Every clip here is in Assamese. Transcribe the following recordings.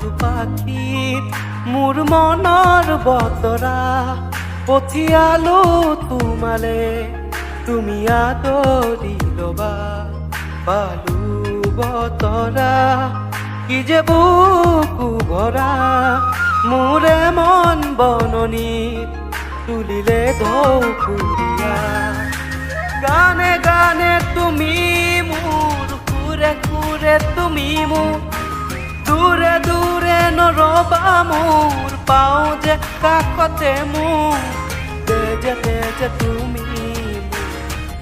মধু পাখিত মোৰ মনৰ বতৰা পঠিয়ালো তোমালে তুমি আদৰি লবা পালো বতৰা কি যে বুকু ভৰা মোৰে মন বননিত তুলিলে ঢৌকুৰীয়া গানে গানে তুমি মোৰ সুৰে সুৰে তুমি মোৰ দূৰে দূৰে নৰবা মোৰ পাওঁ যে কাষতে মোৰ তেজে তেজে তুমি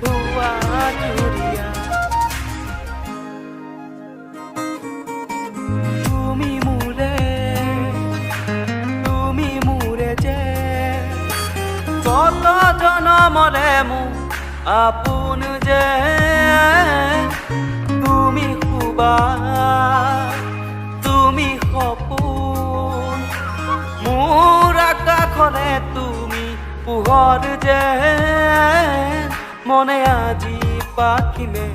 মোৰ হোৱা জুৰিয়া কত জনমৰে মোৰ আপোন যে তুমি শুবা তুমি সপোন মোৰ আকাশলে তুমি পোহৰ যে মনে আজি পাখিলে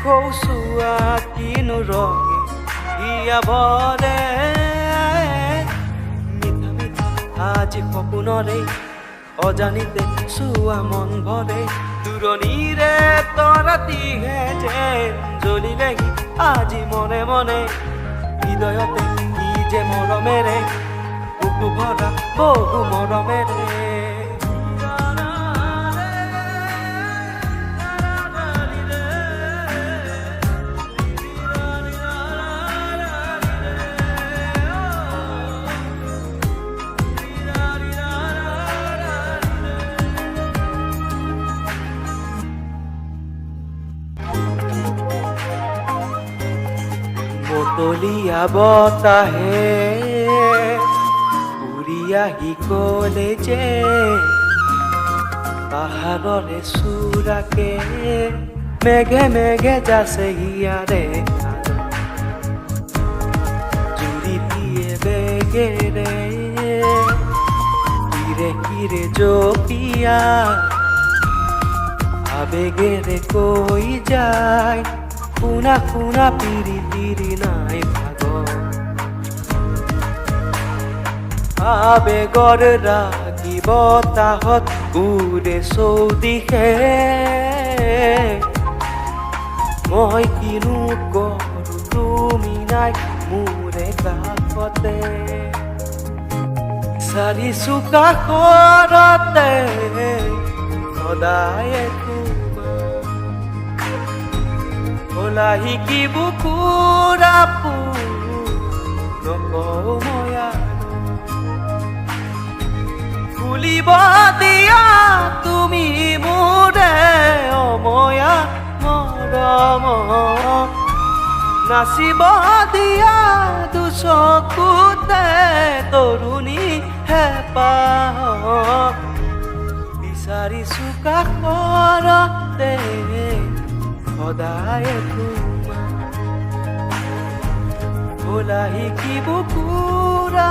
কৌচুৱা কিনো ৰঙে হিয়াবলে মিঠা মিঠা আজি সপোনৰে অজানিতে চুৱা মন ভৰে দূৰণিৰে তৰাতিহে যেন জ্বলিলেহি আজি মনে মনে হৃদয়তে কি যে মৰমেৰে বুকু ভৰা বহু মৰমেৰে বতলীয়া বতাহে উৰি আহি গ'লে যে পাহাৰৰে চূড়াকে মেঘে মেঘে যাছে হিয়াৰে জুৰি দিয়ে বেগেৰে কিৰে কিৰে জপিয়া আবেগেৰে কৈ যায় শুনা শুনা পিৰি পিৰি নাই ভাগ আবেগৰ ৰাগি বতাহত উৰে চৌদিশে মই কিনো কৰো তুমি নাই মোৰে কাষতে চাৰি চুকা ঘৰতে সদায় ওলা শিকি বুকুৰা নকওঁ ময়া খুলিব দিয়া তুমি মোৰে অময়া মৰম নাচিব দিয়া দুচকুতে তৰুণী হেঁপাহ বিচাৰিছো কাষৰতে সদায় তোমাৰ ওলা শিকি বুকুৰা